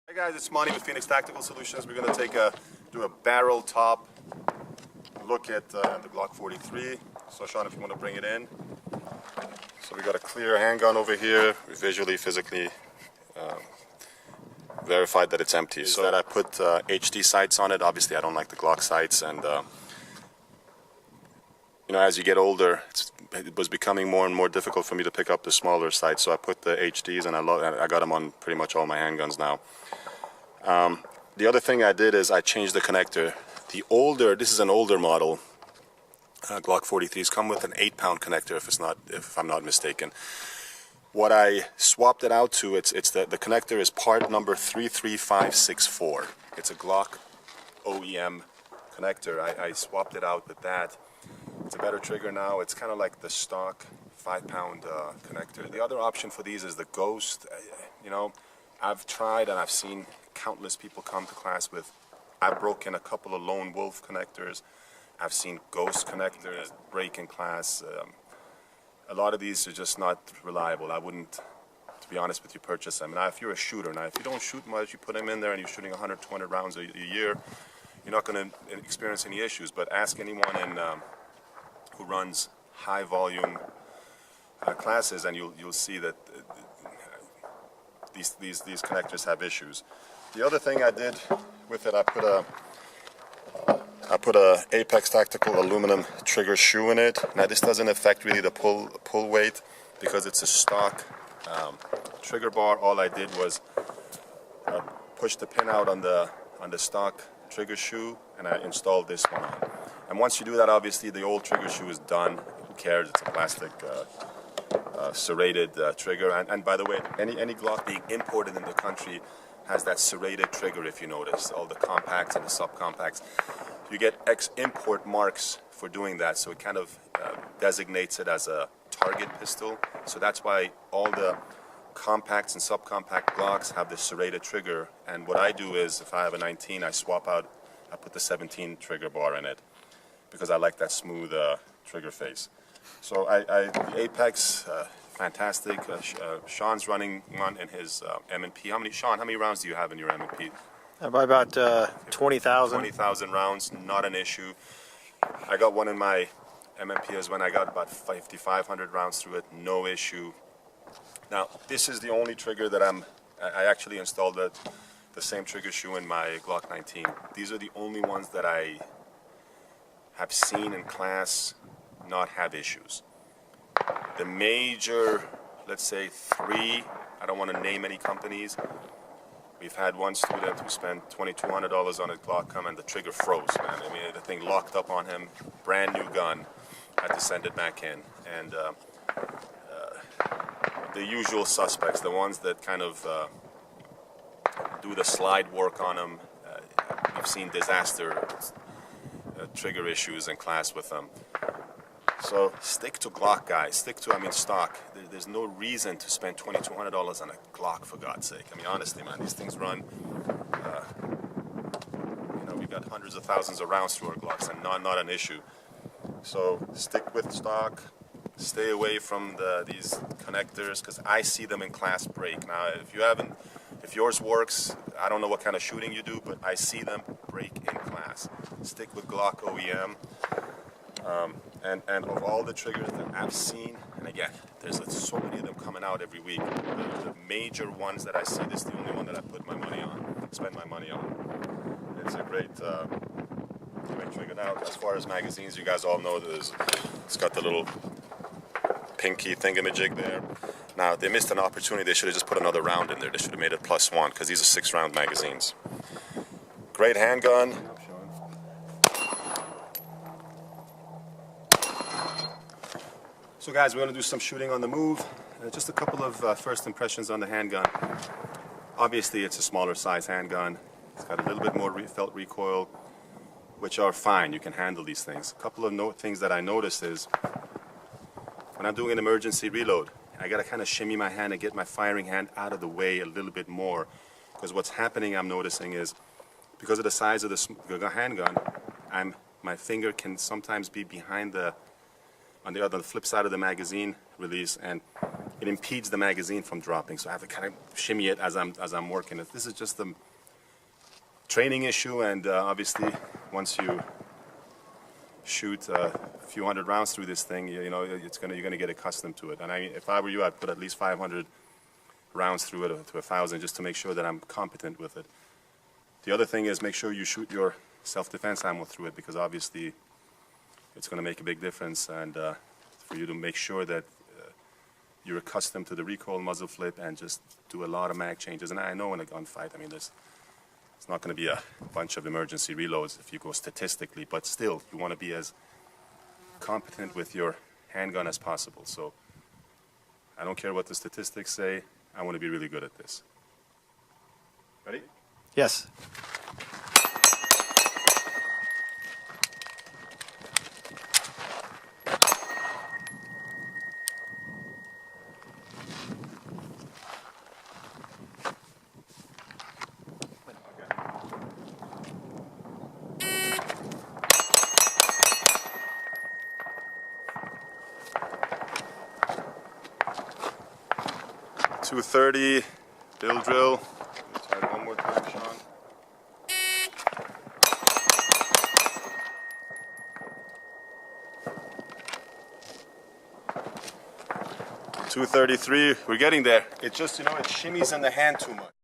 Hey guys, it's Maani with Phoenix Tactical Solutions. We're going to do a barrel top look at the Glock 43. So Sean, if you want to bring it in. So we got a clear handgun over here. We visually, physically verified that it's empty. So that I put HD sights on it. Obviously I don't like the Glock sights, and you know, as you get older, it was becoming more and more difficult for me to pick up the smaller sights. So I put the HDs, and I got them on pretty much all my handguns now. The other thing I did is I changed the connector. This is an older model. Glock 43s come with an 8-pound connector, if I'm not mistaken. What I swapped it out to, the connector is part number 33564. It's a Glock OEM connector. I swapped it out with that. It's a better trigger now. It's kind of like the stock 5-pound connector. The other option for these is the Ghost. You know, I've tried and I've seen countless people come to class with. I've broken a couple of Lone Wolf connectors. I've seen Ghost connectors break in class. A lot of these are just not reliable. I wouldn't, to be honest with you, purchase them. Now, if you're a shooter, if you don't shoot much, you put them in there and you're shooting 100, 200 rounds a year, you're not going to experience any issues. But ask anyone who runs high volume classes, and you'll see that these connectors have issues. The other thing I did with it, I put a Apex Tactical aluminum trigger shoe in it. Now this doesn't affect really the pull weight because it's a stock trigger bar. All I did was push the pin out on the stock trigger shoe, and I installed this one on. And once you do that, obviously the old trigger shoe is done. Who cares? It's a plastic serrated trigger. And by the way, any Glock being imported in the country has that serrated trigger. If you notice, all the compacts and the subcompacts, you get import marks for doing that, so it kind of designates it as a target pistol. So that's why all the compacts and subcompact Glocks have the serrated trigger. And what I do is, if I have a 19, I put the 17 trigger bar in it because I like that smooth trigger face. So the Apex, fantastic. Sean's running one in his M&P. Sean, how many rounds do you have in your M&P? About 20,000. 20,000 rounds, not an issue. I got one in my M&P as when I got about 5,500 rounds through it, no issue. Now, this is the only trigger that I actually installed the same trigger shoe in my Glock 19. These are the only ones that I have seen in class not have issues. The major, let's say 3, I don't want to name any companies. We've had one student who spent $2,200 on a Glock and the trigger froze, man. I mean, the thing locked up on him, brand new gun, had to send it back in. And the usual suspects, the ones that kind of do the slide work on them, we've seen disaster trigger issues in class with them. So stick to Glock, guys. Stick to, stock. There's no reason to spend $2,200 on a Glock, for God's sake. I mean, honestly, man, these things run. We've got hundreds of thousands of rounds through our Glocks, and not an issue. So stick with stock. Stay away from these connectors, because I see them in class break. Now, if yours works, I don't know what kind of shooting you do, but I see them break in class. Stick with Glock OEM. And of all the triggers that I've seen, and again, there's so many of them coming out every week, the major ones that I see, this is the only one that I spend my money on. It's a great trigger. Now, as far as magazines, you guys all know it's got the little pinky thingamajig there. Now, they missed an opportunity. They should have just put another round in there. They should have made it +1, because these are 6-round magazines. Great handgun. So guys, we're going to do some shooting on the move. Just a couple of first impressions on the handgun. Obviously, it's a smaller size handgun. It's got a little bit more felt recoil, which are fine. You can handle these things. A couple of things that I noticed is when I'm doing an emergency reload, I got to kind of shimmy my hand and get my firing hand out of the way a little bit more. Because what's happening, I'm noticing, is because of the size of the handgun, my finger can sometimes be behind on the flip side of the magazine release, and it impedes the magazine from dropping. So I have to kind of shimmy it as I'm working it. This is just a training issue, and obviously once you shoot a few hundred rounds through this thing, you know, you're gonna get accustomed to it. And I mean, if I were you, I'd put at least 500 rounds through it, to 1,000, just to make sure that I'm competent with it. The other thing is make sure you shoot your self-defense ammo through it, because obviously it's going to make a big difference, and for you to make sure that you're accustomed to the recoil, muzzle flip, and just do a lot of mag changes. And I know in a gunfight, I mean, it's not going to be a bunch of emergency reloads if you go statistically, but still, you want to be as competent with your handgun as possible. So I don't care what the statistics say, I want to be really good at this. Ready? Yes. .230 bill drill. Let's try it one more time, Sean. .233. We're getting there. It just, you know, it shimmies in the hand too much.